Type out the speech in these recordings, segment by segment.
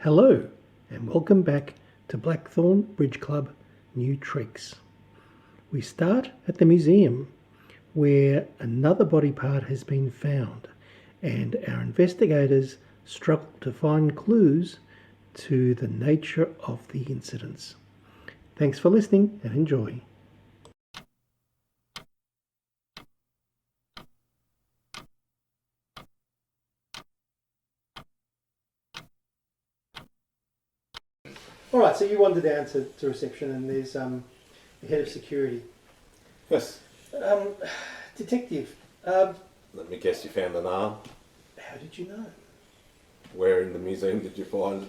Hello and welcome back to Blackthorne Bridge Club New Tricks. We start at the museum where another body part has been found and our investigators struggle to find clues to the nature of the incidents. Thanks for listening and enjoy. All right, so you wander down to reception and there's the head of security. Yes. Detective, Let me guess, you found an arm. how did you know? Where in the museum did you find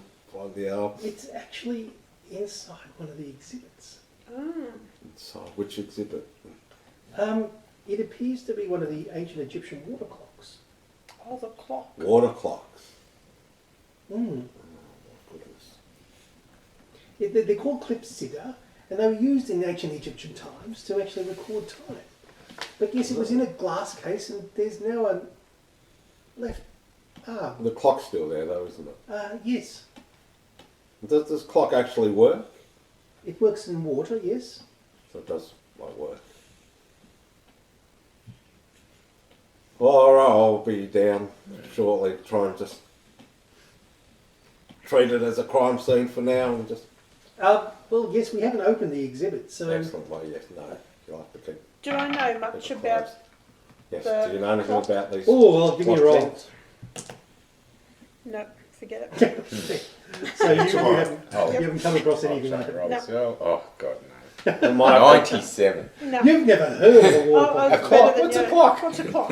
the arm? It's actually inside one of the exhibits. Inside which exhibit? It appears to be one of the ancient Egyptian water clocks. Oh, the clock. Water clocks. Mm. Oh my goodness. They're called clepsydra, and they were used in ancient Egyptian times to actually record time. But yes, it was in a glass case, and there's now a left arm. The clock's still there though, isn't it? Yes, Does this clock actually work? it works in water. Yes. So it does work. Well, alright, I'll be down shortly. Try and just treat it as a crime scene for now and just... Well, yes, we haven't opened the exhibit, so Excellent. Well, yes, no. You'll have to keep Do I know much it about closed. Yes, the do you know anything clock? about these? oh well, give me a clock roll. things? No, forget it. So you haven't come across anything like it. No. Oh God, no. And my 97. No. You've never heard of a water Oh, clock. it's better than What's a you. clock? What's a clock?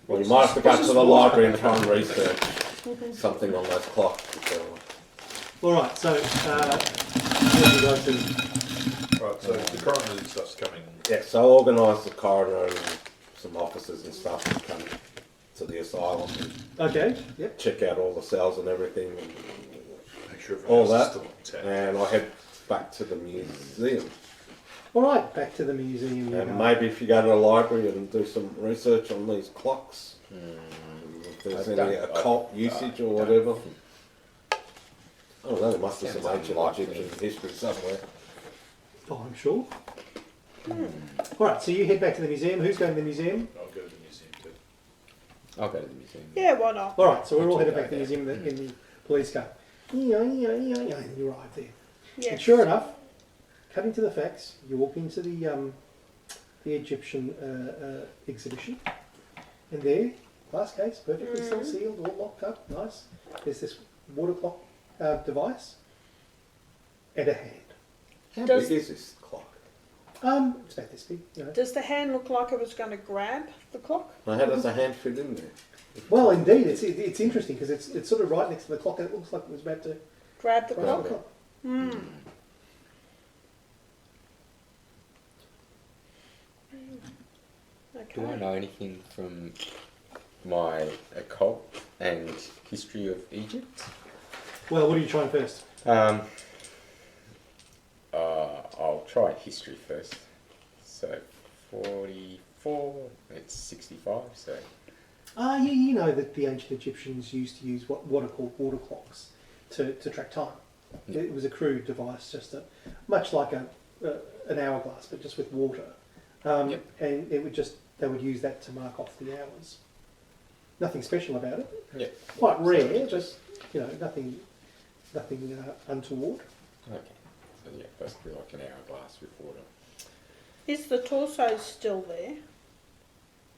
Well, you might have to go to the library and try and research something on those clocks. All right, so what would you like to? Right, so the coroner stuff's coming. Yeah, so I organised the coroner and some officers and stuff to come to the asylum and Okay. Yep. check out all the cells and everything and Make sure all everything else that. is still intact. And I head back to the museum. All right, back to the museum. you And go. maybe if you go to the library and do some research on these clocks, if there's I any don't- occult usage or whatever. I don't know, there must be some Sounds ancient unlikely. Egyptian history somewhere. Oh, I'm sure. All right, so you head back to the museum. Who's going to the museum? I'll go to the museum too. I'll go to the museum. Yeah, why not? All right, so we're all Let's headed all back to the go museum in the police car. And you arrive there. Yes. And sure enough, cutting to the facts, you walk into the Egyptian exhibition, and there, glass case, perfectly still sealed, all locked up, nice. There's this water clock device and a hand. How Does- big is this clock? It's about this big, you know. Does the hand look like it was going to grab the clock? Now, how does a hand fit in there? Well, indeed, it's interesting because it's sort of right next to the clock, and it looks like it was about to Grab the grab clock? the clock. Do I Okay. know anything from my occult and history of Egypt? Well, what are you trying first? I'll try history first. So 44, it's 65. So You know that the ancient Egyptians used to use what are called water clocks to track time. Yeah. It was a crude device, just much like an hourglass, but just with water. Yep. And they would use that to mark off the hours. Nothing special about it. yeah, Quite rare, just but nothing untoward. okay. So yeah, basically like an hourglass with water. Is the torso still there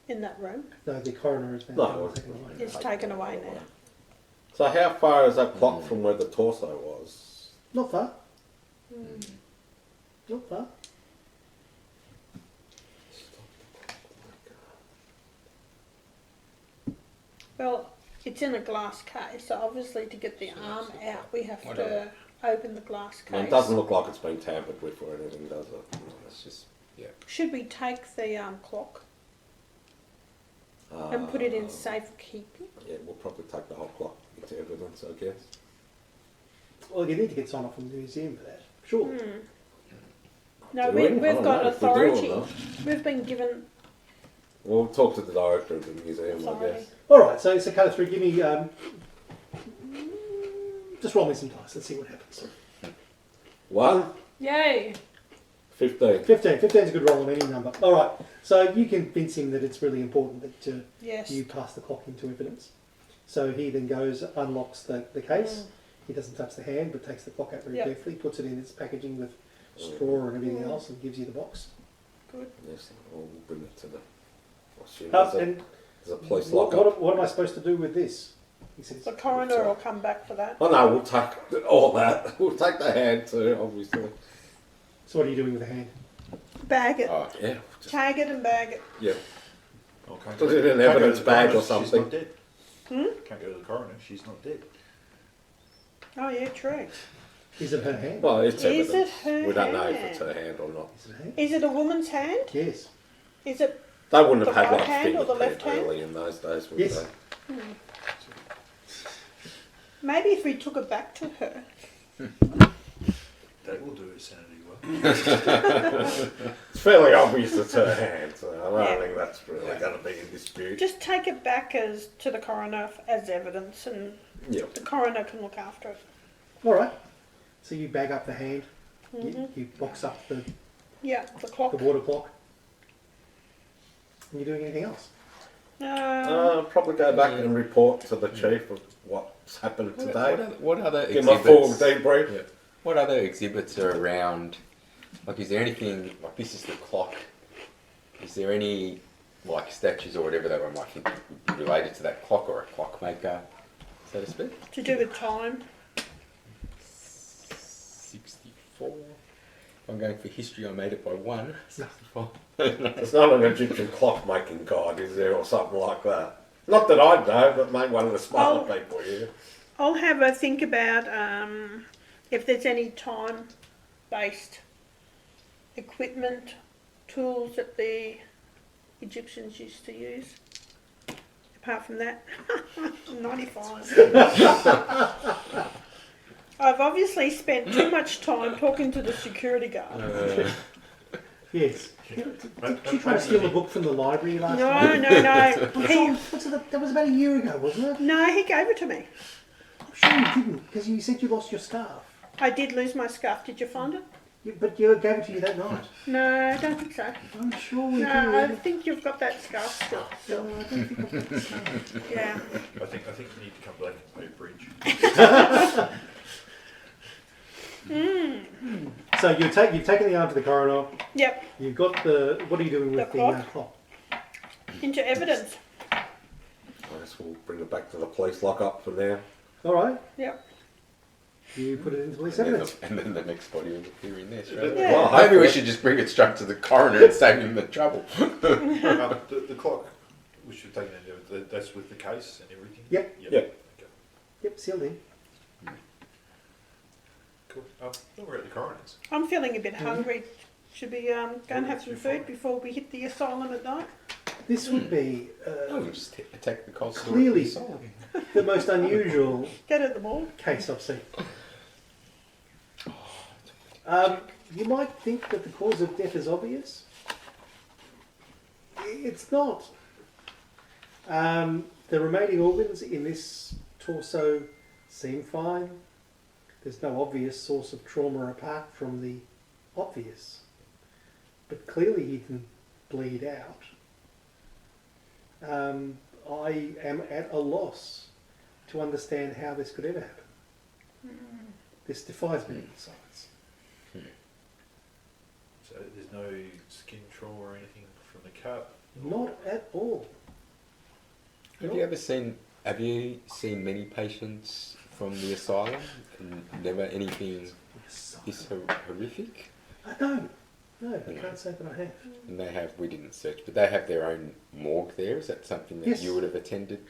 in that room? No, the coroner has been No. taken away. It's taken away now. So how far is that clock from where the torso was? Not far. Not far. Well, it's in a glass case, so obviously to get the arm out, we have to Whatever. open the glass I mean, case. it doesn't look like it's been tampered with or anything, does it? It's just yeah. Should we take the clock and put it in safekeeping? Yeah, we'll probably take the whole clock into evidence, I guess. Well, you need to get sign off from the museum for that. Sure. No, Do we? I we've don't got know if we do or authority. not. We've been given We'll talk to the director of the museum, I authority. guess. All right, so cut it through. Give me Just roll me some dice. Let's see what happens. 1, Yay! 15. 15. 15 is a good roll on any number. All right. So you convince him that it's really important that Yes. you pass the clock into evidence. So he then goes, unlocks the case. He doesn't touch the hand, but takes the clock out very carefully, puts it in its packaging with straw and everything else, and gives you the box. Good. Yes, we'll bring it to the. And There's a police what, lock-up. what am I supposed to do with this? He says. The coroner will come back for that. Oh no, we'll take all that. We'll take the hand too, obviously. So what are you doing with the hand? Bag it. Oh, Yeah. Tag it and bag it. Yeah. Okay. Put it in an Can't go to evidence the bag coroner, or something. She's not dead. Hmm? Can't go to the coroner. She's not dead. Oh yeah, true. Is it her hand? Well, it's Is evidence. it her We don't know if hand? it's her hand or not. Is it her hand? Is it a woman's hand? Yes. Is it? They wouldn't have The had right like hand or the left fingerprint hand? really in those days, would Yes. they? Maybe if we took it back to her. That will do it sanity well. It's fairly obvious it's her hand, so I don't Yeah. think that's really going to be in dispute. Just take it back as to the coroner as evidence, and Yeah. the coroner can look after it. All right. So you bag up the hand. You box up the Yeah, the clock. water clock. Are you doing anything else? Probably go back and report to the chief of what's happened today. What other Give him a full exhibits? debrief. Yeah. What other exhibits are around? Like, is there anything like this is the clock? Is there any like statues or whatever that one might think would be related to that clock or a clockmaker, so to speak? To do with time. 64. If I'm going for history, I made it by 1. 64. There's not an Egyptian clockmaking guide, is there, or something like that? Not that I know, but maybe one of the smarter people here. I'll have a think about if there's any time-based equipment, tools that the Egyptians used to use. Apart from that, 95. I've obviously spent too much time talking to the security guard. Yes. Did you try to steal a book from the library last No, time? no, no. That was about a year ago, wasn't it? No, he gave it to me. I'm sure you didn't, because you said you lost your scarf. I did lose my scarf. Did you find it? But you gave it to you that night. No, I don't think so. I'm sure we No, I did. think you've got that scarf still. No, I don't think I've got the scarf. Yeah. I think you need to come back and pay a bridge. So you've taken the arm to the coroner. Yep. You've got the. What are you doing with The the clock. clock? Into evidence. I guess we'll bring it back to the police lock-up for now. All right. Yep. You put it into police And then, evidence. and then the next body will appear in there straight away. Yeah. Well, Maybe we hopefully- should just bring it straight to the coroner and save him the trouble. The clock, we should take it into, that's with the case and everything? Yep. Yep. Okay. Yep, sealed in. Cool. Then we're at the coroner's. I'm feeling a bit hungry. Should we go and have some food before we hit the asylum at night? This would be Oh, we just attack the cold store. Clearly. the most unusual Go to the mall. case I've seen. You might think that the cause of death is obvious. It's not. The remaining organs in this torso seem fine. There's no obvious source of trauma apart from the obvious. But clearly he didn't bleed out. I am at a loss to understand how this could ever happen. This defies medical science. So there's no skin trauma or anything from the cut? Not at all. Have you seen many patients from the asylum and never anything this horrific? I don't. No, I can't say that I have. And we didn't search, but they have their own morgue there. Is that something that Yes. you would have attended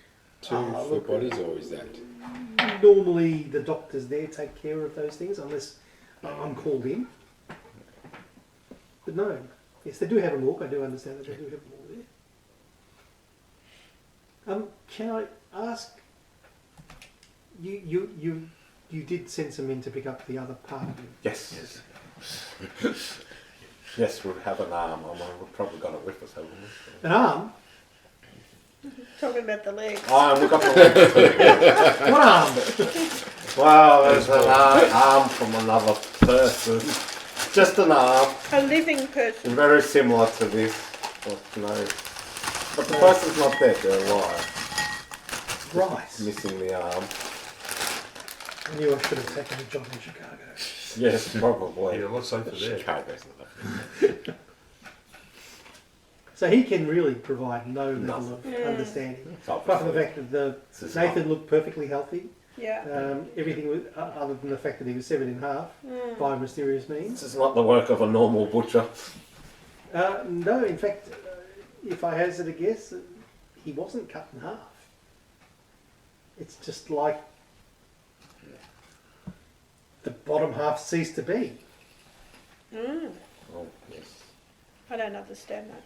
to for Look, bodies, or is that? Normally the doctors there take care of those things unless I'm called in. But no. Yes, they do have a morgue. I do understand that they do have a morgue there. Can I ask, you did send some in to pick up the other part of it? Yes. Yes, we'll have an arm. We've probably got it with us, haven't we? An arm? Talking about the legs. We've got the legs too. What arm? Well, there's an arm from another person. Just an arm. A living person. Very similar to this. But no. But the person's not dead, they're alive. Right. Missing the arm. I knew I should have taken a job in Chicago. Yes, probably. Yeah, a lot safer there. Chicago's not So he can really provide no level of understanding. Apart from the fact that Nathan looked perfectly healthy. Yeah. Everything was, other than the fact that he was severed in half by mysterious means. This is not the work of a normal butcher. No, in fact, if I hazard a guess, he wasn't cut in half. It's just like the bottom half ceased to be. Mm. Oh, yes. I don't understand that.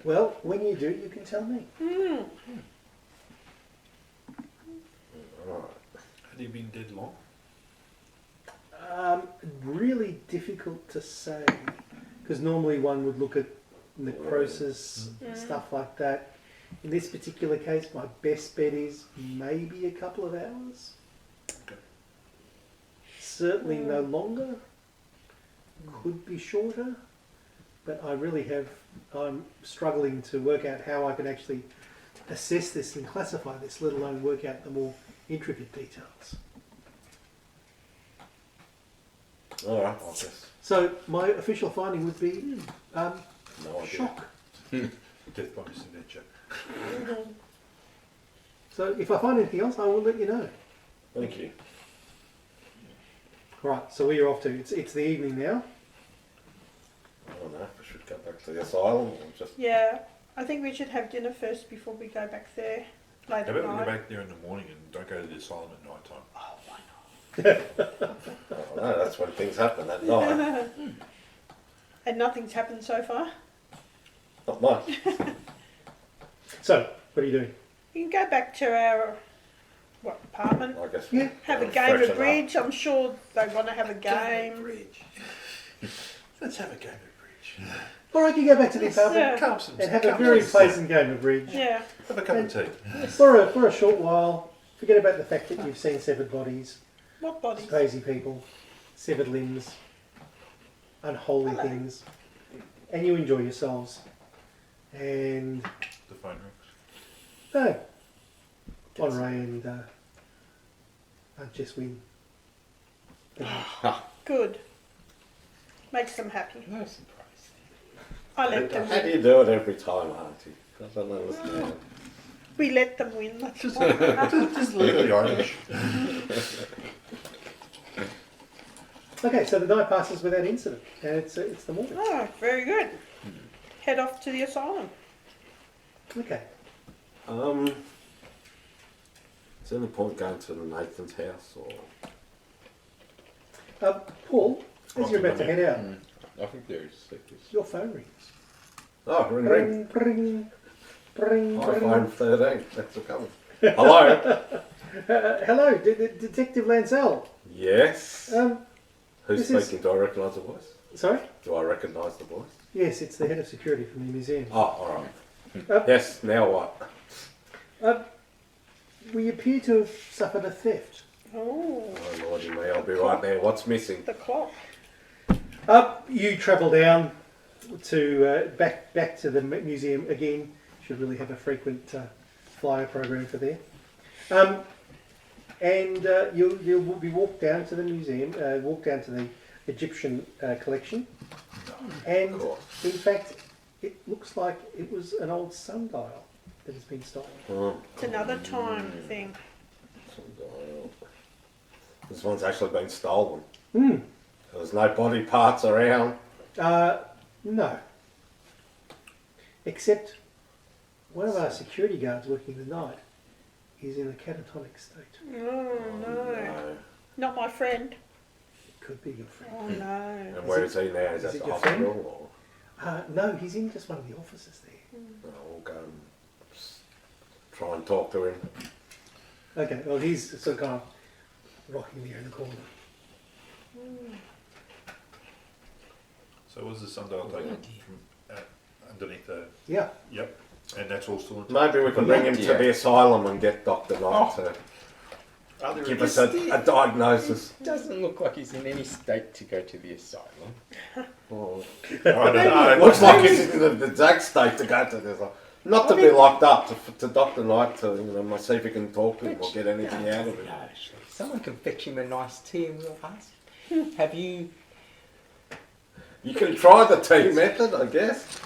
Well, when you do, you can tell me. Mm. Right. Had he been dead long? Really difficult to say, because normally one would look at necrosis, stuff like that. In this particular case, my best bet is maybe a couple of hours. Okay. Certainly no longer. Could be shorter, but I'm struggling to work out how I can actually assess this and classify this, let alone work out the more intricate details. All right, I guess. So my official finding would be No idea. shock. Death by misadventure. So if I find anything else, I will let you know. Thank you. Right, so where you're off to? It's the evening now. I don't know if we should go back to the asylum or just... Yeah. I think we should have dinner first before we go back there late How at about we go night. back there in the morning and don't go to the asylum at night time? Oh, why I don't know, that's when things happen at night. not? And nothing's happened so far. Not much. So, what are you doing? You can go back to our apartment. I guess. Yeah. Have a I'll game freshen of up. bridge. I'm sure they want to have a game. Bridge. Let's have a game of bridge. Or I can go back to the apartment Yeah. Come some, and have a come very some- pleasant game of bridge. Yeah. Have a cup of tea. For a short while, forget about the fact that you've seen severed bodies, What bodies? crazy people, severed limbs, unholy Hello. things, and you enjoy yourselves. And The phone rings. no, Honore and Aunt Jess win. Good. Makes them happy. No surprise. I let them How do win. you do it every time, Auntie? I don't understand. We let them win. That's Just, all. just legally Irish. Okay, so the night passes without incident, and it's the morning. Oh, very good. Head off to the asylum. Okay. Is there any point going to the Nathan's house or... Paul, as you're about to head out, I think there is. your phone rings. Oh, ring. Ring, ring, ring, iPhone ring. 13, that's a coming. Hello? Hello, Detective Lancel. Yes? Who's this is- speaking? Do I recognise the voice? Sorry? Do I recognise the voice? Yes, it's the head of security from the museum. Oh, alright. Yes, now what? We appear to have suffered a theft. Oh, Oh, lordy me, I'll be right there. What's missing? the clock. You travel down to back to the museum again. Should really have a frequent flyer program for there. And you'll be walked down to the museum, walk down to the Egyptian collection, and Of course. in fact, it looks like it was an old sundial that has been stolen. Oh, It's another time thing. this one's actually been stolen. Hmm. There's no body parts around. No. Except one of our security guards working the night is in a catatonic state. Oh, no. Not my friend. It could be your friend. Oh, no. And where is he now? Is is that it the your hospital? No, he's in just one of the offices there. Or we'll go and try and talk to him. Okay, well he's sort of kind of rocking there in the corner. So was the sundial taken from underneath the... Yeah. Yep. And that's all still intact? Maybe we can bring him to Yeah. the asylum and get Dr. Knight to Are there give any- us a diagnosis. Doesn't look like he's in any state to go to the asylum. Oh, I don't know. It looks like he's in the exact state to go to this. Not to be locked up, to Dr. Knight to see if he can talk to him or get anything out of him. No, actually. Someone can fetch him a nice tea and we'll ask. Have you... You can try the T method, I guess.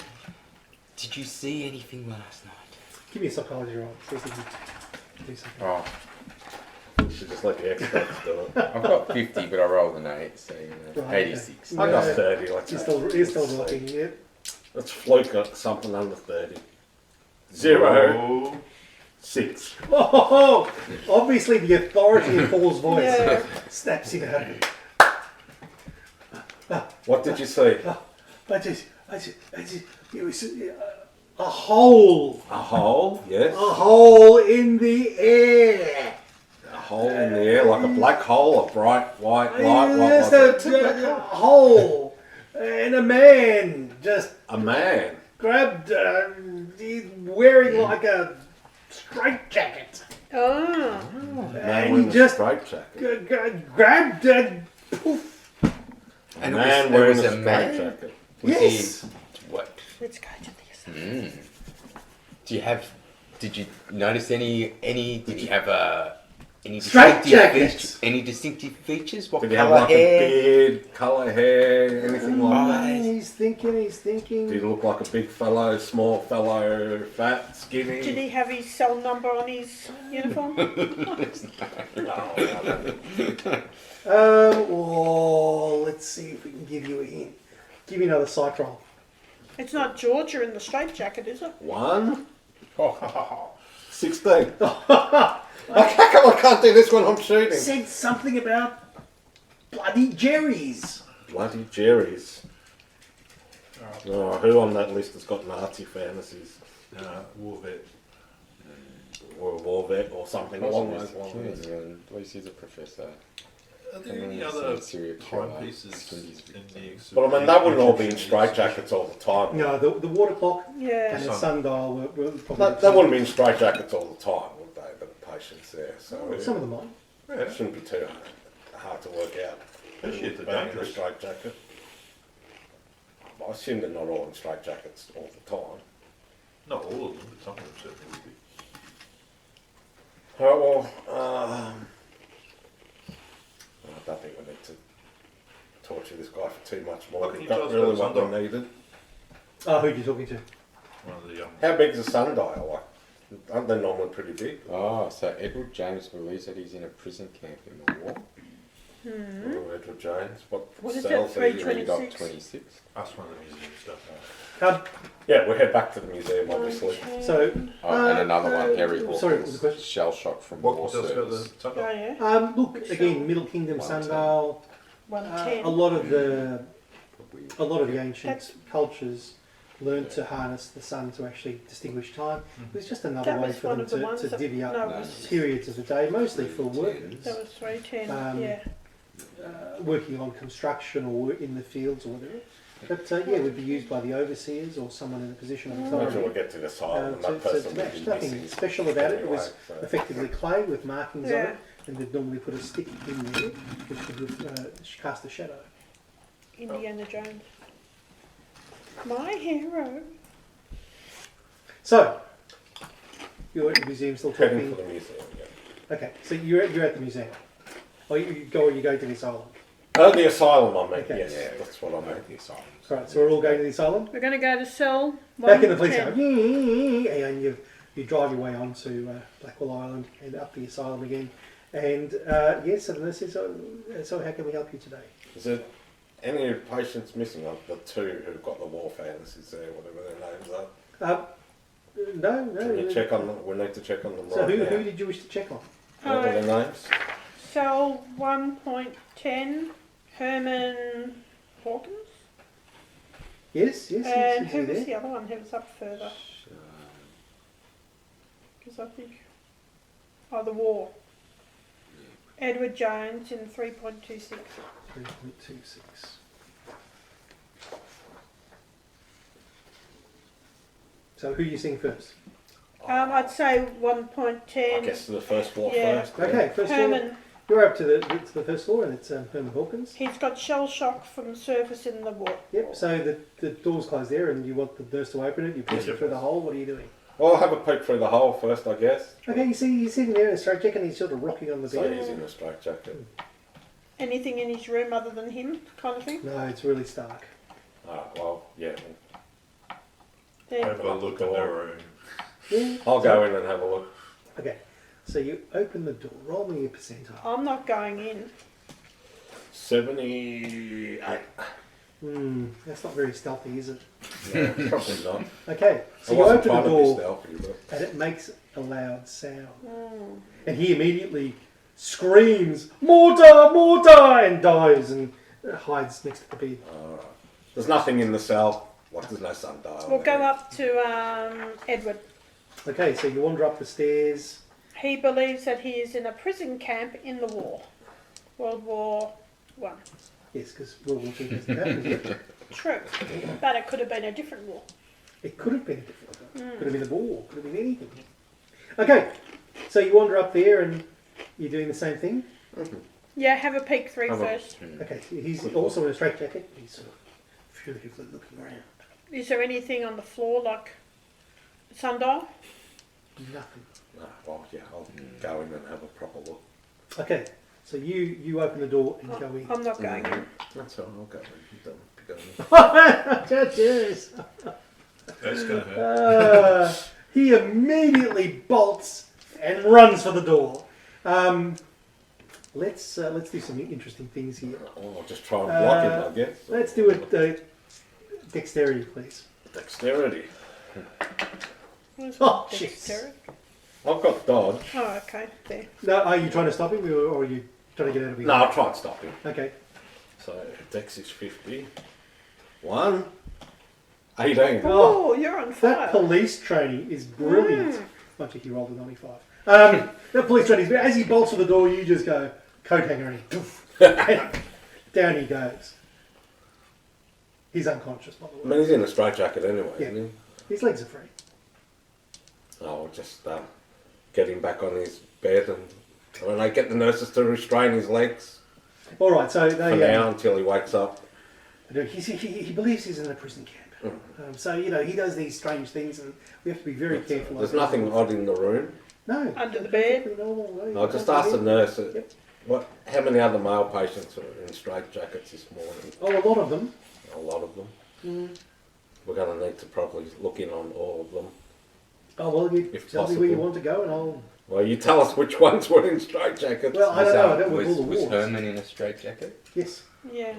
Did you see anything last night? Give me a psychology roll. See if you can do something. Oh, You should just let the experts do it. I've got 50, but I rolled an 8, so Right, 86. okay. I got Yeah. 30. Let's You're still rocking, yeah. Let's fluke at something under 30. 0, Oh, 6. Oh, obviously the authority in Paul's voice Yeah. snaps him out. What did you see? It was a hole. A hole, yes. A hole in the air. A hole in the air, like a black hole, a bright white light. Just a hole. And a man just A man. grabbed, he's wearing like a straitjacket. Oh. Man And wearing he a just straight jacket. grabbed and poof. A And man it wearing was a a straight man? jacket. Was Yes. he... What? Let's go to the asylum. Did you notice any, did he have any Straight distinctive jackets. features? Any distinctive features? What Did he have colour like hair? a beard, colour hair, anything like that? Right. He's thinking. Did he look like a big fellow, small fellow, fat, skinny? Did he have his cell number on his uniform? Oh, let's see if we can give you a hint. Give me another psych roll. It's not Georgia in the straitjacket, is it? 1, Oh, 16. How come I can't do this when I'm shooting? Said something about bloody Jerry's. Bloody Jerry's. Oh, who on that list has got Nazi fantasies? war vet. Or a war vet or something along those Possibly lines? he's a king, and at least he's a professor. Are there any Someone other that's a serial killer. timepieces Skinned his in the But I mean, they wouldn't all be in straitjackets all the time. No, the water clock and Yeah. the sundial were probably. They wouldn't be in straitjackets all the time, would they? The patients there, so Some of them might. it shouldn't be too hard to work out. Especially if they're Being in a dangerous. straitjacket. I assume they're not all in straitjackets all the time. Not all of them, but some of them certainly would be. Oh, well, I don't think we need to torture this guy for too much more. What can We've you got tell us really about what the we needed. Oh, who are you talking to? One of the How big's a sundial? Like, aren't they normally pretty big? Oh, so Edward James believes that he's in a prison camp in the war. Oh, Edward James. What is cells it, are you in? 326? 26. us one of the museum stuff. Yeah, we'll head back to the museum, obviously. So, Oh, and another one, Harry Hawkins. sorry, what was the question? Shell shock from What war can you tell us about service. the sundial? Oh, yeah. look again, Middle Kingdom 110. sundial. 110. A lot of the ancient cultures learned to harness the sun to actually distinguish time. It was just another That way was for one them of the ones to that... divvy up No, it was, periods of the day, mostly for workers that was 310, Um, working on construction or in the fields or whatever. But yeah, it would be used by the overseers or someone in a position of Imagine we authority get to the asylum and to that person match. would be Nothing missing. special about it. It was Anyway, so- effectively clay with markings on Yeah. it, and they'd normally put a stick in there which would cast a shadow. Indiana Jones. My hero. So, you're at the museum still Heading talking. for the museum, yeah. Okay, so you're at the museum. Or you go to the asylum. Oh, the asylum, I mean, Okay. yes, Yeah. that's what I meant. The asylum. Right, so we're all going to the asylum. We're going to go to cell Back in the police 110. car, and you drive your way onto Blackwell Island and up the asylum again. And yes, so the nurse says, so how can we help you today? Is there any patients missing? Of the two who've got the war fantasies there, whatever their names are. No. Can you check on them? We need to check on them So right who now. did you wish to check on? What are their names? Cell 1.10, Herman Hawkins. Yes, And he's who was there. the other one who was up further? Because I think... Oh, the war. Edward Jones in 3.26. 3.26. So who are you seeing first? I'd say I 1.10. guess the first floor Yeah. first. Okay, first floor. Herman, You're up to the first floor, and it's Herman Hawkins. he's got shell shock from surface in the wall. Yep. So the door's closed there, and you want the nurse to open it. You push it through the hole. What are you doing? Well, I'll have a peek through the hole first, I guess. Okay, you see, he's sitting there in a straight jacket, and he's sort of rocking on the So bed. he's in a straight jacket. Anything in his room other than him, kind of thing? No, it's really stark. Well, yeah. There. Have a look in the room. Yeah. I'll go in and have a look. Okay. So you open the door. Roll me a percentile. I'm not going in. 78. That's not very stealthy, is it? No, probably not. Okay. So I you wasn't open trying the to be door, stealthy, but and it makes a loud sound. Mm. And he immediately screams, "Mortar! Mortar!" and dives and hides next to the bed. alright. There's nothing in the cell. Like there's no sundial. We'll go there. up to Edward. Okay, so you wander up the stairs. He believes that he is in a prison camp in the war. World War One. Yes, because World War II hasn't happened yet. True. But it could have been a different war. It could have been different. Could have been a war. Could have been anything. Okay, so you wander up there and you're doing the same thing. Yeah, have a peek through Have a- first. Okay, so he's also in a straight jacket. He's sort of furtively looking around. Is there anything on the floor like sundial? Nothing. Well, yeah, I'll go in and have a proper look. Okay, so you open the door and go in. I'm not going in. That's all right, I'll go in. You don't be going in. Yes. That's going to hurt. He immediately bolts and runs for the door. Let's do some interesting things here. I'll just try and block him, I guess. Let's do it. Dexterity, please. Dexterity. What is Oh, it? jeez. Dexterity? I've got dodge. Oh, okay. There. No, are you trying to stop him, or are you trying to get out of here? No, I'll try and stop him. Okay. So, Dex is 50. 1. 18. Oh, you're on fire. That police training is brilliant. Not he rolled a 95. That police training is as he bolts for the door, you just go coat hanger and he poof, and down he goes. He's unconscious, by the I way. mean, he's in a straitjacket anyway, Yeah. isn't he? His legs are free. I'll just get him back on his bed and when I get the nurses to restrain his legs All right, so for they. now until he wakes up. He believes he's in a prison camp. So he does these strange things, and we have to be very careful. There's nothing odd in the room. No. Under the bed. perfectly normal way. I'll just ask the nurse Yep. how many other male patients are in straitjackets this morning. Oh, a lot of them. A lot of them. We're going to need to probably look in on all of them. Oh well, you If tell me where you possible. want to go, and I'll. Well, you tell us which ones were in straitjackets. Well, I don't know. I don't was, recall the was wards. Herman in a straitjacket? Yes. Yeah.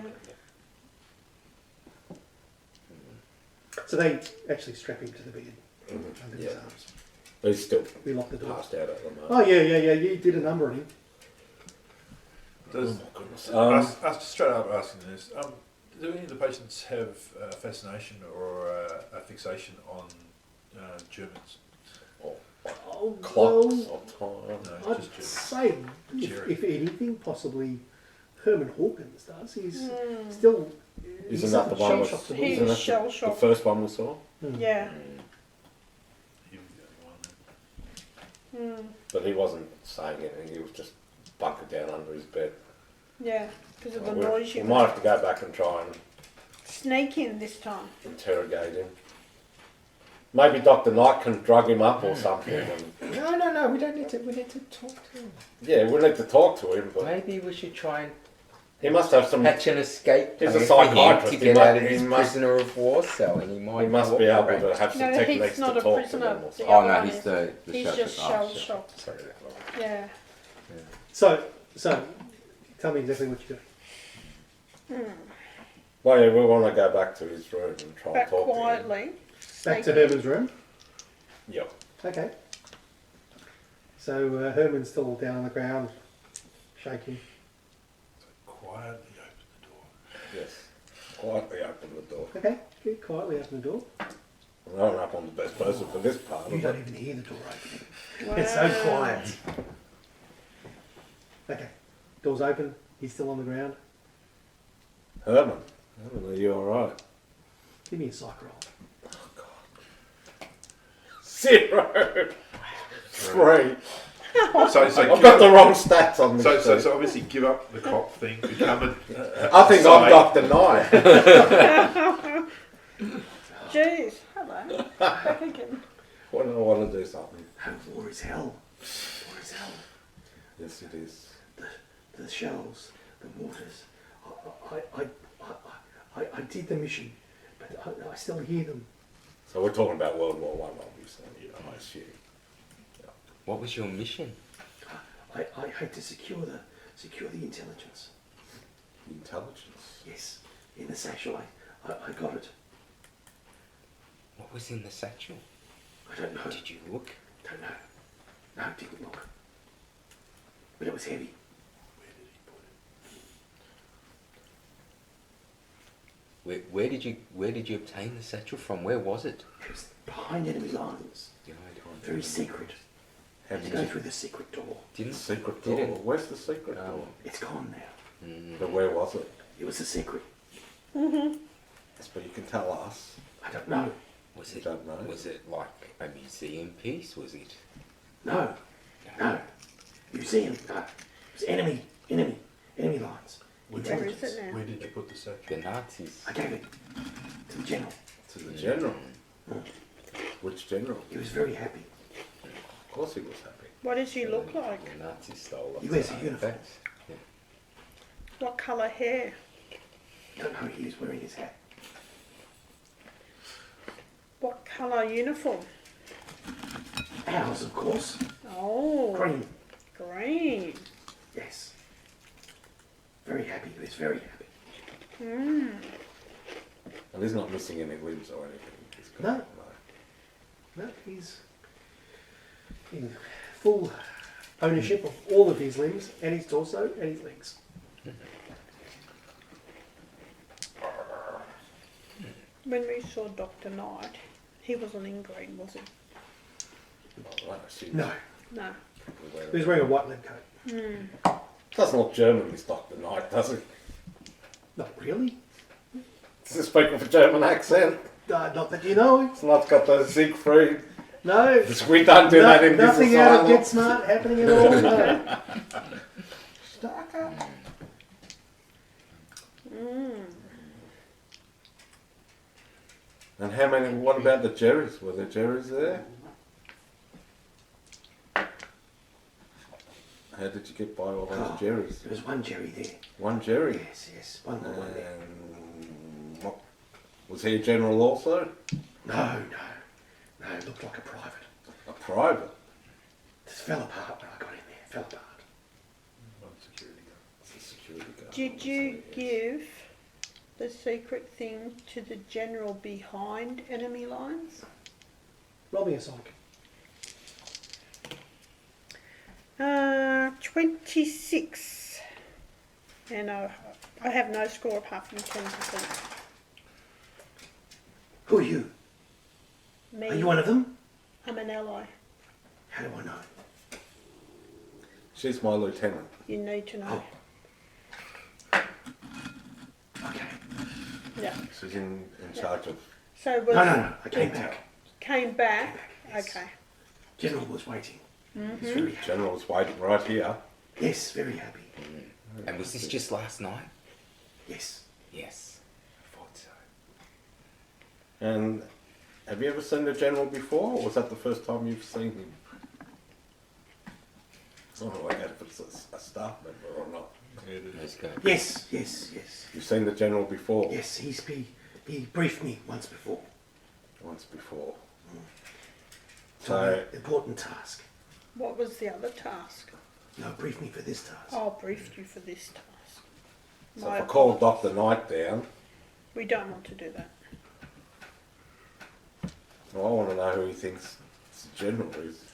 So they actually strap him to the bed under his Yeah. arms. He's still We lock the door. passed out at the moment. Oh yeah. You did a number on him. Does, Oh, goodness. ask straight up asking this. Do any of the patients have fascination or a fixation on Germans? Oh, Clocks well, or time. No, I'd just Germans. say, Jerry. if anything, possibly Herman Hawkins does. He's still. Isn't that the one with- shell-shocked at He Isn't was that shell the shocked. first one we saw? Yeah. He was the other one. But he wasn't saying anything, he was just bunkered down under his bed. Yeah. Because of the We noise you might have to go back and try and sneak in this time. interrogate him. Maybe Dr. Knight can drug him up or something. And, No, we don't need to. We need to talk to him. yeah, we need to talk to him, but Maybe we should try and he must have some. hatch an escape He's a plan for him psychiatrist. to He get might- out of he his must- prisoner of war cell, and he might. He must be able cooperate. to have some No, techniques he's not to a talk to prisoner. them. Or The something. Oh other no, one he's is- the he's shell just shock. shell Oh, shit. shocked. Sorry, that one. Yeah. So, tell me exactly what you're doing. Well, yeah, we want to go back to his room and try Back and talk quietly. Back sneak to in. Herman's room. to him. Yep. Okay. So Herman's still down on the ground, shaking. Quietly open the door. Yes. Quietly open the door. Okay, good. Quietly open the door. I don't know if I'm the best person for this part You of don't it. even hear the door opening. Wow. It's so quiet. Okay, door's open. He's still on the ground. Herman, are you alright? Give me a psych roll. 0. 3. So I've give got the up- wrong stats on this. So obviously give up the cop thing, become a. I think I'm side. Dr. Knight. Jeez, hello. Back again. When I want to do something. War is hell. War is hell. Yes, it is. The shells, the mortars. I did the mission, but I still hear them. So we're talking about World War One, obviously. I assume. What was your mission? I had to secure the intelligence. Intelligence. Yes, in the satchel. I got it. What was in the satchel? I don't know. Did you look? Don't know. No, didn't look. But it was heavy. Where did you obtain the satchel from? Where was it? It was behind enemy lines. Very secret. How Had to did go you- through the secret door. Didn't Secret did door. it? Where's the secret Oh. door? It's gone now. But where was it? It was a secret. Yes, but you can tell us. I don't know. Was You it? don't know. Was it like a museum piece? Was it? No. No. Museum. No. It was enemy lines. Where Where Intelligence. is it now? Where did you put the satchel? The Nazis. I gave it to the general. To the general. Mm. Which general? He was very happy. Of course he was happy. What does he look like? The Nazis stole He lots wears of a uniform. artifacts. Yeah. What colour hair? Don't know he was wearing his hat. What colour uniform? Ours, of course. Oh, Green. green. Yes. Very happy. He was very happy. And he's not missing any limbs or anything. He's got- No. No, he's in full ownership of all of his limbs and his torso and his legs. When we saw Dr. Knight, he wasn't in green, was he? Well, I assume No, No. he was wearing a white lab coat. Doesn't look German, this Dr. Knight, does it? Not really. Does he speak with a German accent? Not that you know. It's not got the Siegfried. No. We don't do that in this nothing out of asylum. Get Smart happening at all. No. Starker. And how many, what about the Jerrys? Were there Jerrys there? How did you get by all those Oh, Jerrys? there was one Jerry there. One Jerry? Yes, one there. And what, was he a general also? No, it looked like a private. A private? This fell apart when I got in there. Fell apart. One security guard. It's a security guard. Did you give the secret thing to the general behind enemy lines? Roll me a psych. 26. And I have no score apart from 10%. Who are you? Me, Are you one of them? I'm an ally. How do I know? She's my lieutenant. You need to know. Okay. Yeah. She's in charge of... So was No. I came back. Came back. Yes. Okay. General was waiting. He's very happy. General's waiting right here. Yes, very happy. And was this just last night? Yes. Yes. I thought so. And have you ever seen the General before, or was that the first time you've seen him? I don't know if it's a staff member or not. Yeah, it is. Let's go. Yes. You've seen the General before? Yes, he briefed me once before. Once before. So an important task. What was the other task? No, briefed me for this task. I briefed you for this task. So My if I call apologies. Dr. Knight down, We don't want to do that. well, I want to know who he thinks the General is.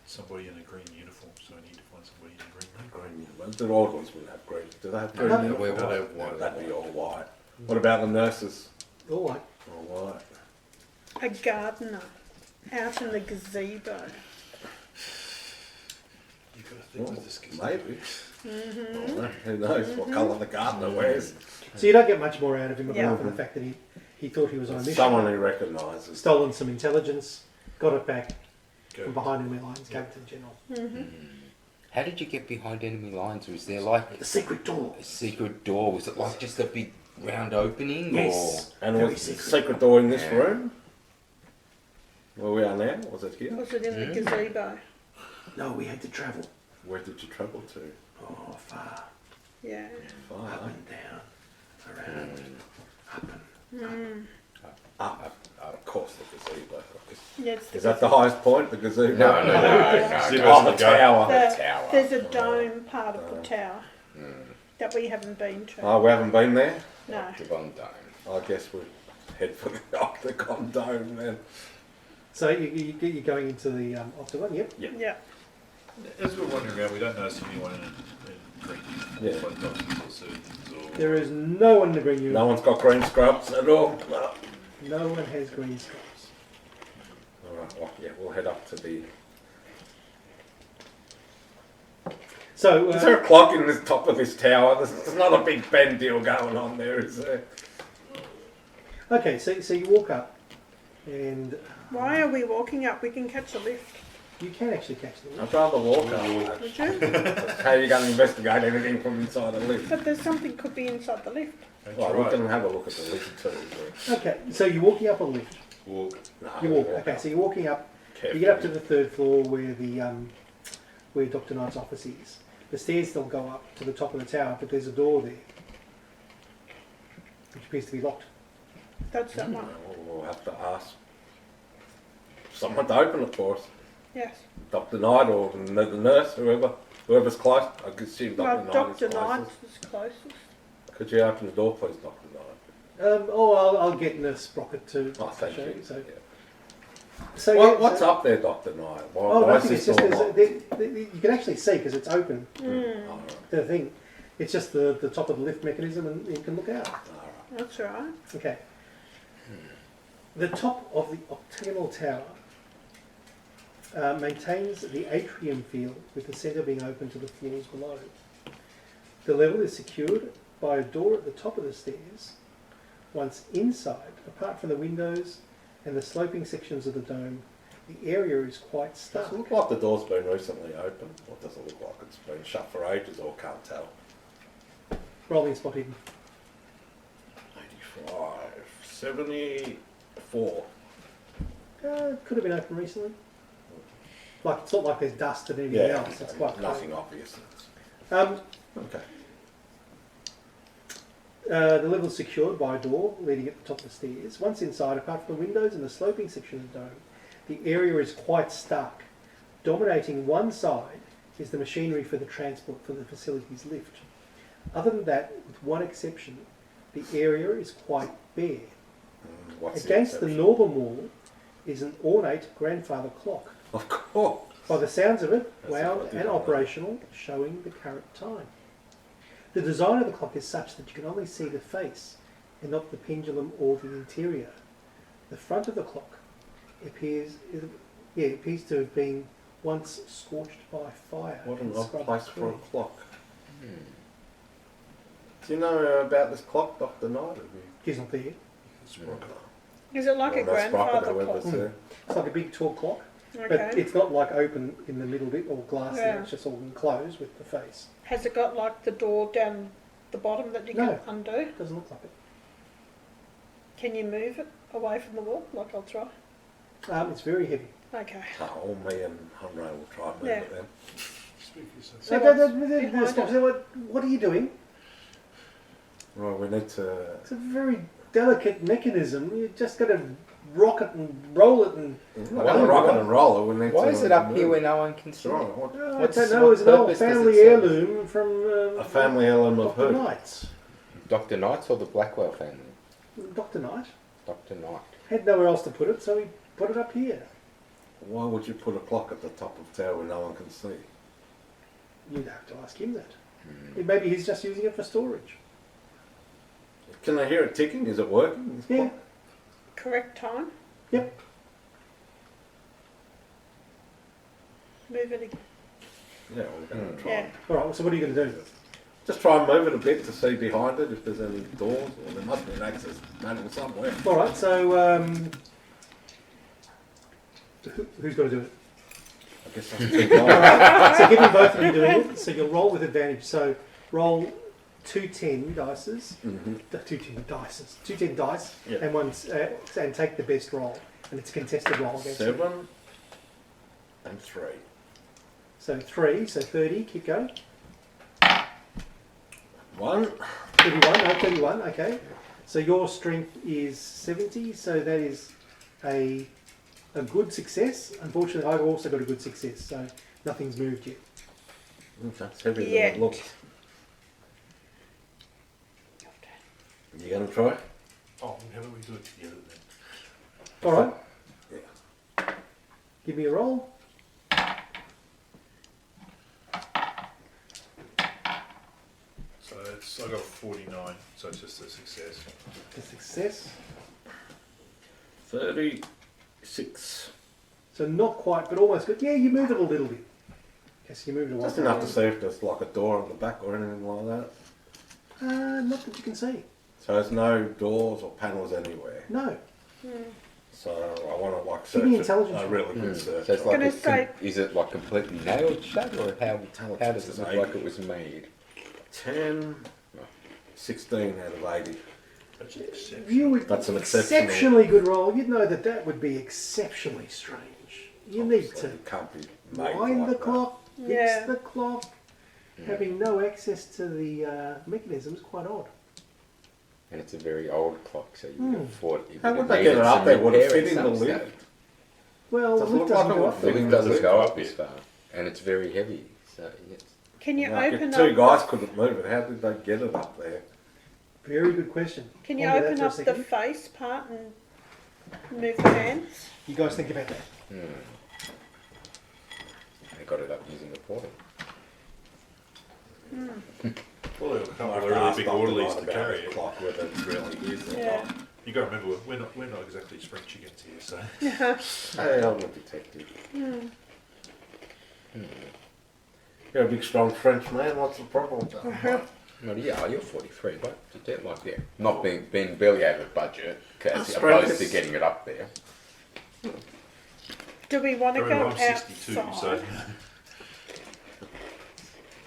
Somebody in a green uniform, so I need to find somebody in a green uniform. Green. Well, the old ones wouldn't have green. Do they have green? No. uniform? We're No, they're white. white. That'd be all white. What about the nurses? All right. All white. A gardener out in the gazebo. You've got to think Well, with this. maybe. Who knows what colour the gardener wears? So you don't get much more out of him apart Yeah. from the fact that he thought he was on a mission. Someone he recognises. Stolen some intelligence, got it back, Go from behind enemy lines, going to the general. How did you get behind enemy lines? Was there like The secret door. a secret door? Was it like just a big round opening? Yes. And Very was the secret. secret door in this Yeah. room? Where we are now? Was it here? Was it in the gazebo? No, we had to travel. Where did you travel to? Oh, far. Yeah. Far. Up and down. Around. Up and Up. Of course, the gazebo. Yeah, it's the Is that the highest point, the gazebo? No. Gazebo's Oh, the the go. tower. The- tower. There's a dome part of the tower that we haven't been to. Oh, we haven't been there? No. Octagon dome. I guess we'll head for the Octagon Dome then. So you're going into the octagon, yep. Yeah. As we're wandering around, we don't notice anyone in green Yeah. like doctors or surgeons or... There is no one in the green uniform. No one's got green scrubs at all? No. No one has green scrubs. Alright, well, yeah, we'll head up to the... So, Is there a clock in the top of this tower? There's not a big Ben deal going on there, is there? okay, so you walk up, and Why are we walking up? We can catch a lift. you can actually catch the lift. I'd rather walk up. Would you? How are you going to investigate anything from inside the lift? But there's something could be inside the lift. That's Well, we right. can have a look at the lift too. Okay, so you're walking up a lift. Walk. No, You walk. we'll Okay, so you're walking up. carefully. You get up to the third floor where the where Dr. Knight's office is. The stairs still go up to the top of the tower, but there's a door there, which appears to be locked. That's that one. We'll have to ask someone to open it for us. Yes. Dr. Knight or the nurse, whoever's close. I could assume Well, Dr. Knight Dr. is Knight closest. is closest. Could you open the door, please, Dr. Knight? I'll get Nurse Sprocket to Oh, thank show you. you. So, Yeah. so Well, yeah, what's so- up there, Dr. Knight? Why, Oh, why is nothing. this It's just door there's locked? you can actually see because it's open. Oh, right. The thing, it's just the top of the lift mechanism, and you can look out. All right. That's right. Okay. The top of the octagonal tower maintains the atrium field, with the centre being open to the floors below. The level is secured by a door at the top of the stairs. Once inside, apart from the windows and the sloping sections of the dome, the area is quite Does stark. it look like the door's been recently opened? Or does it look like it's been shut for ages, or can't tell? Rolling spot hidden. 85, 74. Could have been open recently. Like, it's not like there's dust and anything else. It's quite nothing obvious. Um, Okay. The level is secured by a door leading at the top of the stairs. Once inside, apart from the windows and the sloping section of the dome, the area is quite stark. Dominating one side is the machinery for the transport for the facility's lift. Other than that, with one exception, the area is quite bare. What's Against the exception? northern wall is an ornate grandfather clock. Of course. By the sounds of it, That's wound what I did and on that. operational, showing the current time. The design of the clock is such that you can only see the face and not the pendulum or the interior. The front of the clock appears to have been once scorched by fire. What an and odd scrubbed place for a clean. clock. Do you know about this clock, Dr. Knight? He's not there. Is it like a grandfather clock? It's like a big tall clock, but Okay. it's not like open in the middle bit or glass there. Yeah. It's just all enclosed with the face. Has it got like the door down the bottom that you No. can undo? It doesn't look like it. Can you move it away from the wall? Like I'll try. It's very heavy. Okay. All me and Hunray will try and move Yeah. it then. Speak for yourself. So, behind what are you doing? Well, we need to... It's a very delicate mechanism. You just got to rock it and roll it and. We're going to rock it and roll it. We need Why to is it up move. here where no one can see Right, it? what- I What's- don't know. what It's an old purpose does it family serve? heirloom from A family element of Dr. who? Knight's. Dr. Knight's or the Blackwell family? Dr. Knight Dr. Knight. had nowhere else to put it, so he put it up here. Why would you put a clock at the top of the tower where no one can see? You'd have to ask him that. Maybe he's just using it for storage. Can I hear it ticking? Is it working? This Yeah. clock? Correct time. Yep. Move it again. Yeah, we're going to try. Yeah. All right. So what are you going to do? Just try and move it a bit to see behind it if there's any doors, or there must be an access panel somewhere. All right. So who's got to do it? guess I can keep going. Alright, so give me both of you doing it. So you'll roll with advantage. So roll 2 10 dices. Mhm. 2 10 dices. 2 10 dice Yeah. and take the best roll. And it's a contested roll against you. 7 and 3. So 3, so 30, keep going. 1. 31, okay. So your strength is 70, so that is a good success. Unfortunately, I've also got a good success, so nothing's moved yet. That's heavier than Yet. it looks. You going to try? Oh, how about we do it together then? Alright. Yeah. Give me a roll. So I got 49, so it's just a success. A success. 36. So not quite, but almost good. Yeah, you move it a little bit. Yes, you move it a Just while. enough to see if there's like a door on the back or anything like that. Not that you can see. So there's no doors or panels anywhere. No. So I want to like Give search me it. intelligence A roll. really good search. So it's like Gonna say- is it like completely nailed shut, or how does it look Eighty. like it was made? 10, 16 out of 80. That's exceptional. You would That's an exceptional- exceptionally good roll. You'd know that that would be exceptionally strange. You need Obviously, to it can't be made wind like the that. clock, fix Yeah. the clock. Having no access to the mechanism is quite odd. And it's a very old clock, so you would have thought it How would would have they get needed it up some there? Would it repair fit at in the some lift? stage. Well, the Doesn't lift look doesn't like go it up would The there. fit. lift doesn't go up this far, and it's very heavy. So yes. Can you Like, open if two up? guys couldn't move it, how did they get it up there? Very good question. Can you Ponder that open for a up the second. face part and move the hands? You guys think about that. They got it up using the portal. Well, there were a couple I've of really asked big Dr. orderlies Knight to about carry the it. clock, whether it really is or Yeah. not. You got to remember, we're not exactly spring chickens here, so. Hey, I'm a detective. You're a big, strong French man. What's the problem? Well, yeah, you're 43, but you don't like there. Not being barely over budget, as That's opposed right. to getting it up there. Do we want to go Remember, I'm 62, outside? so.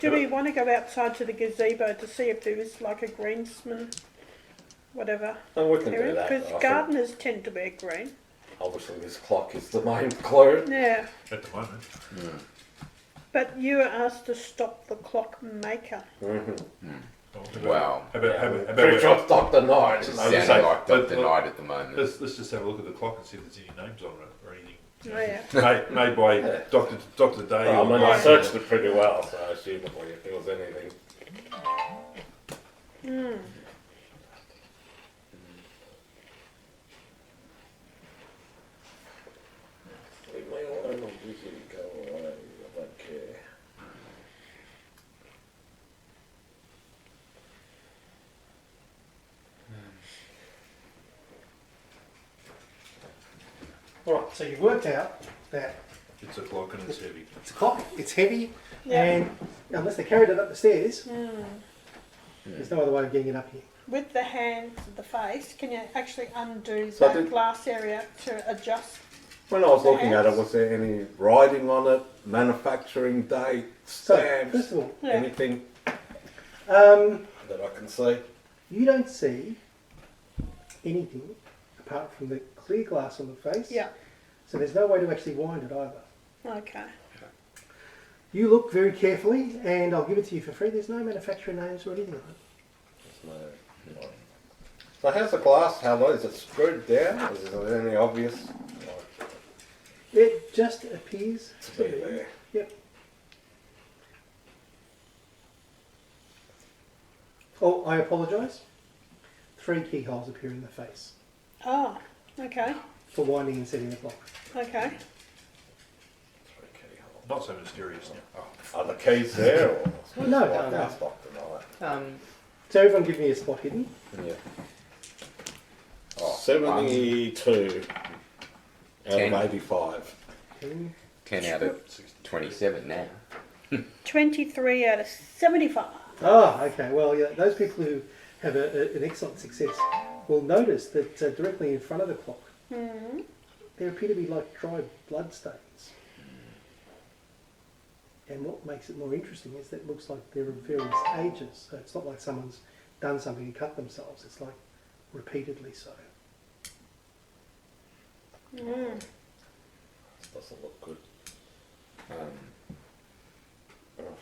Do we want to go outside to the gazebo to see if there is like a greensman, whatever? And we can do that. Because I think gardeners tend to wear green. obviously, this clock is the main clue. Yeah, At the moment. but you were asked to stop the clock maker. Wow. How about Pretty sure it's Dr. Knight. It's I was sounding saying, like but- Dr. Knight at the moment. let's just have a look at the clock and see if there's any names on it or anything. Oh yeah. Made by Dr. Day. Well, I mean, or I searched it pretty well, so assumably if there was anything. Leave me alone, I'm busy, go away, I don't care. Alright, so you've worked out that It's a clock and it's heavy. it's a clock, it's heavy, Yeah. and unless they carried it up the stairs, there's no other way of getting it up here. With the hands and the face, can you actually undo So that did- glass area to adjust? When I was looking at it, was there any writing on it, manufacturing date, So, stamps, first of all, Yeah. anything um, that I can see? you don't see anything apart from the clear glass on the face. Yeah. So there's no way to actually wind it either. Okay. You look very carefully, and I'll give it to you for free. There's no manufacturer names or anything on it. There's no. So how's the glass? How low is it screwed down? Is there any obvious? It just appears To to be be. there. Yep. Oh, I apologise. 3 keyholes appear in the face Oh, okay. for winding and setting the clock. Okay. Not so mysterious now. Are the keys there? Or No, like no. that's Dr. Knight. So everyone give me a spot hidden. Yeah. 72 out 10. of 85. 10 out of 27 now. 23 out of 75. Ah, okay. Well, yeah, those people who have an excellent success will notice that directly in front of the clock, there appear to be like dry blood stains. And what makes it more interesting is that it looks like they're of various ages. So it's not like someone's done something and cut themselves. It's like repeatedly so. Mm. This doesn't look good.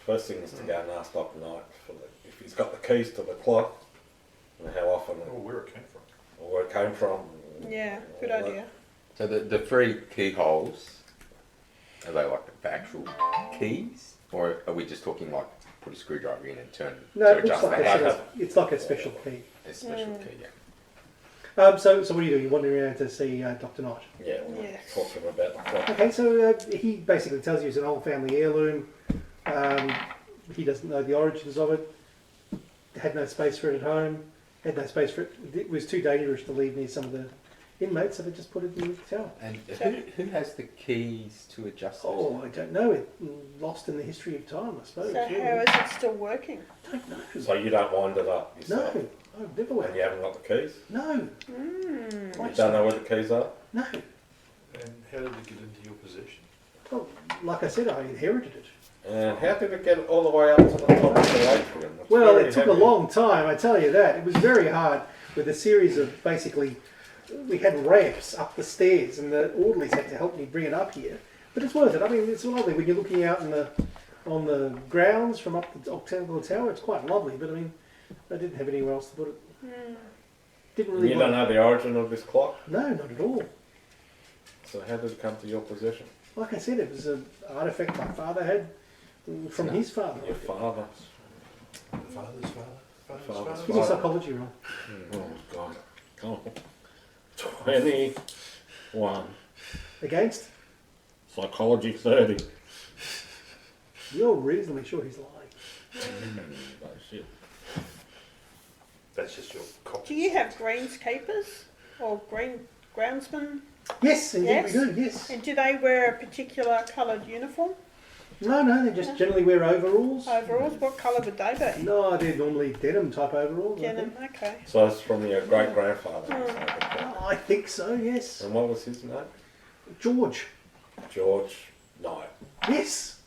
First thing is to go and ask Dr. Knight if he's got the keys to the clock and how often Or where it came from. or where it came from. Yeah, good all that. idea. So the three keyholes, are they like the actual keys? Or are we just talking like put a screwdriver in and turn No, to it looks adjust like the handle? it's like a special key. A special Mm. key, yeah. So what do you do? You wander around to see Dr. Knight. Yeah, we'll Yes. talk to him about the clock. Okay, so he basically tells you it's an old family heirloom. He doesn't know the origins of it. Had no space for it at home. Had no space for it. It was too dangerous to leave near some of the inmates, so they just put it in the tower. And who has the keys to adjust those? Oh, I don't know. It lost in the history of time, I suppose. So really. how is it still working? I don't know. So you don't wind it up No, yourself? I've never And went. you haven't got the keys? No, Mm. You don't know where the keys are? no. And how did it get into your possession? Well, like I said, I inherited it. And how did it get all the way up to the top of the atrium? It's Well, very it took a heavy. long time, I tell you that. It was very hard with a series of basically, we had ramps up the stairs and the orderlies had to help me bring it up here. But it's worth it. I mean, it's lovely when you're looking out on the grounds from up the octagonal tower. It's quite lovely, but I mean, I didn't have anywhere else to put it. Mm. Didn't And really you want don't know the origin of this clock? No, not at all. So how did it come to your possession? Like I said, it was an artefact my father had from his father. Your father? Father's father? Father's Father's father? Give me a psychology roll. Oh, God. Come on. 21. Against? Psychology 30. You're reasonably sure he's lying. Oh, shit. That's just your copy. Do you have greenskeepers or green groundsmen? Yes, indeed Yes. we do, yes. And do they wear a particular coloured uniform? No, they just generally wear overalls. Overalls? What colour would they be? No, they're normally denim type overalls. Denim, okay. So it's from your great grandfather. I think so, yes. And what was his name? George. George Knight. Yes.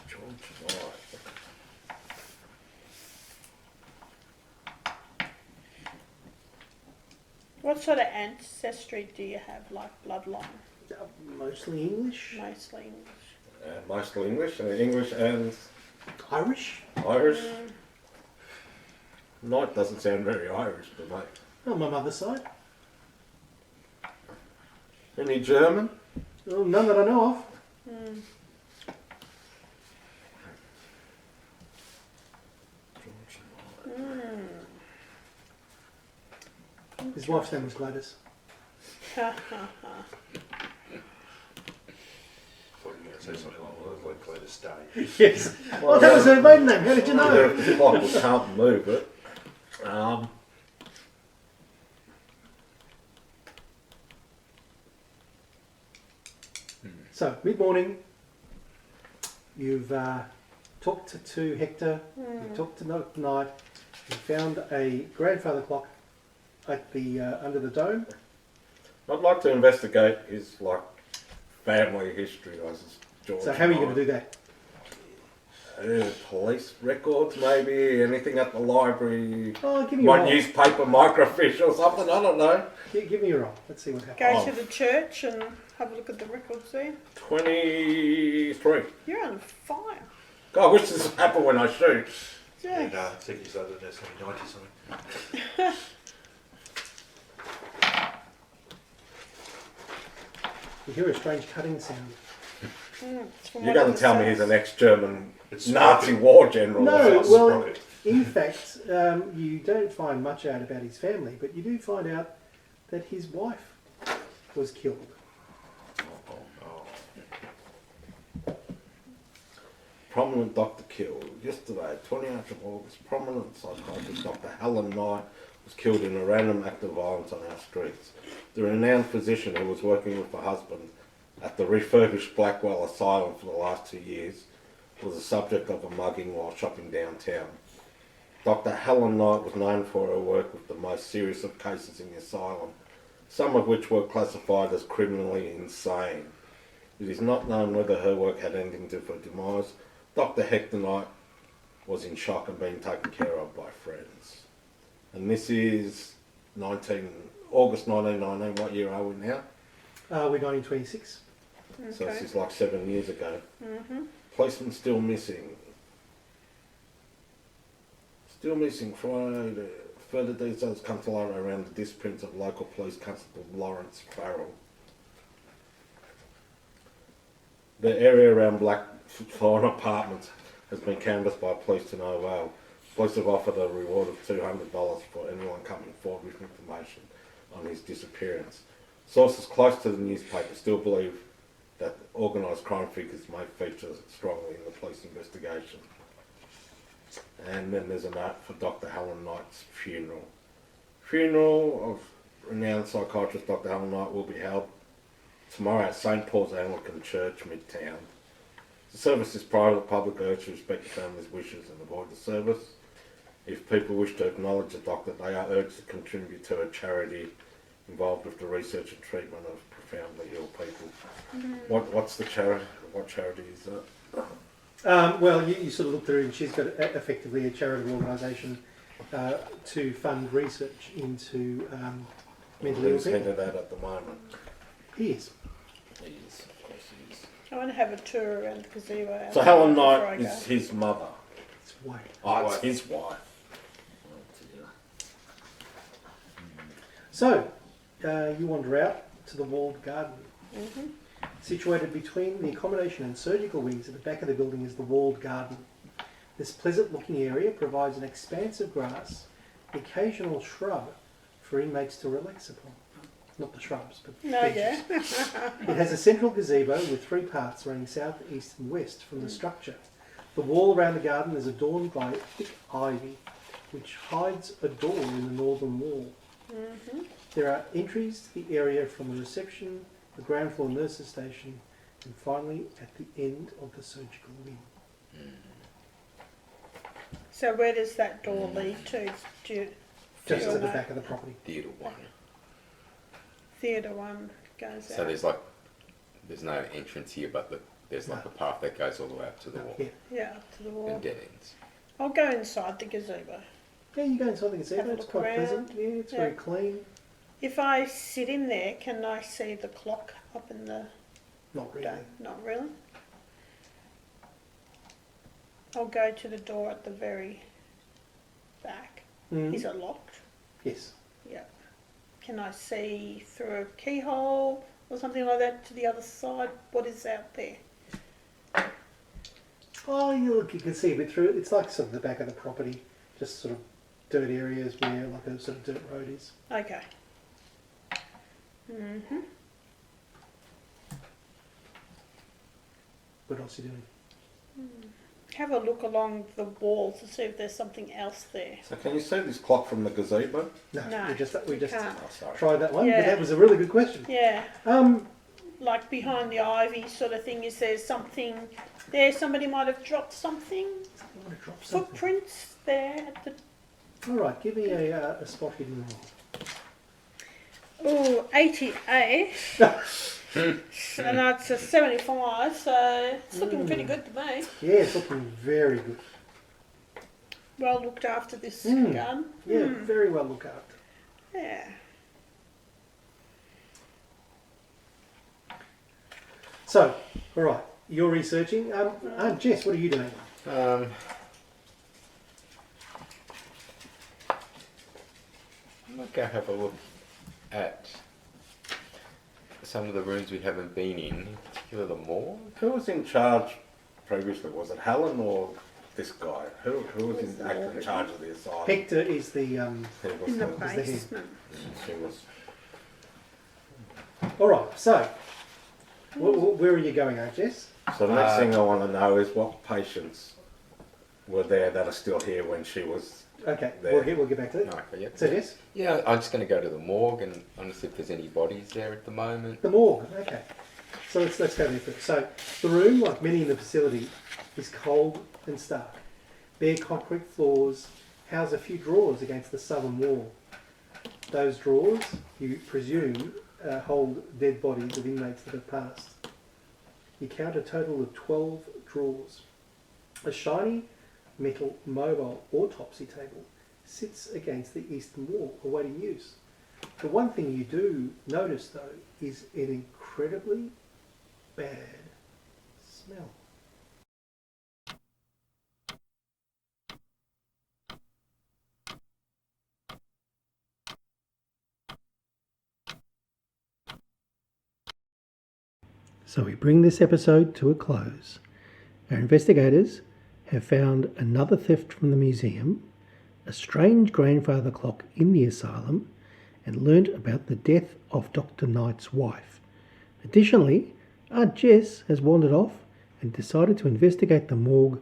George Knight. What sort of ancestry do you have, like bloodline? Mostly English. Mostly English. Mostly English, English and Irish. Irish. Mm. Knight doesn't sound very Irish, but mate. On my mother's side. Any German? Oh, none that I know of. Mm. George Knight. Mm. His wife's name was Gladys. I thought you were going to say something like Gladys Day. Yes. Oh, that was her maiden name. How did you know? The clock, we can't move it. So, mid-morning, you've talked to Hector, you've talked to Knight, you found a grandfather clock at the under the dome. I'd like to investigate his family history. George So how are you going Knight. to do that? Police records, maybe anything at the library. Oh, give me a My roll. newspaper, microfiche or something. I don't know. Give me a roll. Let's see what happens. Go Oh. to the church and have a look at the records there. 23. You're on fire. God, I wish this would happen when I shoot. Yeah. And 6 years later, there's going to be 90 something. You hear a strange cutting sound. It's from You're one of going the to tell me he's cells. an ex-German It's Nazi sprocket. war general. No, or something. well, Sprocket. in fact, you don't find much out about his family, but you do find out that his wife was killed. Prominent doctor killed. Yesterday, 28th of August, prominent psychiatrist Dr. Helen Knight was killed in a random act of violence on our streets. The renowned physician who was working with her husband at the refurbished Blackwell Asylum for the last 2 years was the subject of a mugging while shopping downtown. Dr. Helen Knight was known for her work with the most serious of cases in the asylum, some of which were classified as criminally insane. It is not known whether her work had anything to do with her demise. Dr. Hector Knight was in shock and being taken care of by friends. And this is August 1919. What year are we now? We're 1926. So this Okay. is like 7 years ago. Mhm. Policeman still missing. Still missing. Friday. Further details come to light around the disappearance of local police constable Lawrence Farrell. The area around Blackthorne apartments has been canvassed by police to no avail. Police have offered a reward of $200 for anyone coming forward with information on his disappearance. Sources close to the newspaper still believe that organised crime figures may feature strongly in the police investigation. And then there's a note for Dr. Helen Knight's funeral. Funeral of renowned psychiatrist Dr. Helen Knight will be held tomorrow at St. Paul's Anglican Church, Midtown. The service is private. The public urge to respect the family's wishes and avoid the service. If people wish to acknowledge the doctor, they are urged to contribute to a charity involved with the research and treatment of profoundly ill people. What's the charity? What charity is that? Well, you sort of look through, and she's got effectively a charitable organisation to fund research into mental ill Who's head people. of that at the moment? He is. He is, of course he is. I want to have a tour around the gazebo. So Helen before I Knight go. is his mother. It's white. Oh, it's his wife. So, you wander out to the walled garden. Mhm. Situated between the accommodation and surgical wings at the back of the building is the walled garden. This pleasant-looking area provides an expanse of grass, the occasional shrub for inmates to relax upon. Not the shrubs, but No, benches. yeah. It has a central gazebo with 3 parts running south, east and west from the structure. The wall around the garden is adorned by thick ivy, which hides a door in the northern wall. Mhm. There are entries to the area from the reception, the ground floor nurses station, and finally at the end of the surgical wing. So where does that door lead to? Just Sure, at the no. back of the property. Theatre one. Theatre one goes So out. there's no entrance here, but there's like No. a path that goes all the way up to the wall Yeah. Yeah, up to the wall. and dead ends. I'll go inside the gazebo. Yeah, you go inside the Have gazebo, a it's look quite around. pleasant. Yeah, it's Yeah. very clean. If I sit in there, can I see the clock up in the Not really. dome? Not really. I'll go to the door at the very back. Mm. Is it locked? Yes. Yeah. Can I see through a keyhole or something like that to the other side? What is out there? Oh, you can see a bit through it. It's like sort of the back of the property, just sort of dirt areas where like a sort of dirt road is. Okay. Mhm. What else are you doing? Have a look along the walls to see if there's something else there. So can you see this clock from the gazebo? No, No, we you just can't. Oh, sorry. tried that one, Yeah. but that was a really good question. Yeah, Um, like behind the ivy sort of thing. Is there something there? Somebody might have dropped something. I want to drop something. Footprints there at the. All right, give me a spot hidden roll. Oh, 88. And it's a 75, so it's looking pretty good to me. Yeah, it's looking very good. Well looked after this Mm. garden. Yeah, very well looked after. Yeah. So, all right, you're researching. Aunt Jess, what are you doing? I might go have a look at some of the rooms we haven't been in particular the morgue. Who was in charge previously? Was it Helen or this guy? Who was in charge of the asylum? Hector is the. He was In the the- head. basement. he was. All right, so where are you going, Aunt Jess? So the next thing I want to know is what patients were there that are still here when she was Okay, there. we'll get back to that. No, but yeah. So Jess, Yeah, I'm just going to go to the morgue and see if there's any bodies there at the moment. the morgue. Okay, so let's go there first. So the room, like many in the facility, is cold and stark. Bare concrete floors house a few drawers against the southern wall. Those drawers, you presume, hold dead bodies of inmates that have passed. You count a total of 12 drawers. A shiny metal mobile autopsy table sits against the eastern wall awaiting use. The one thing you do notice though is an incredibly bad smell. So we bring this episode to a close. Our investigators have found another theft from the museum, a strange grandfather clock in the asylum, and learnt about the death of Dr. Knight's wife. Additionally, Aunt Jess has wandered off and decided to investigate the morgue,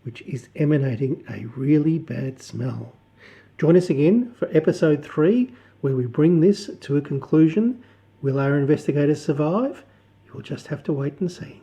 which is emanating a really bad smell. Join us again for episode 3, where we bring this to a conclusion. Will our investigators survive? You'll just have to wait and see.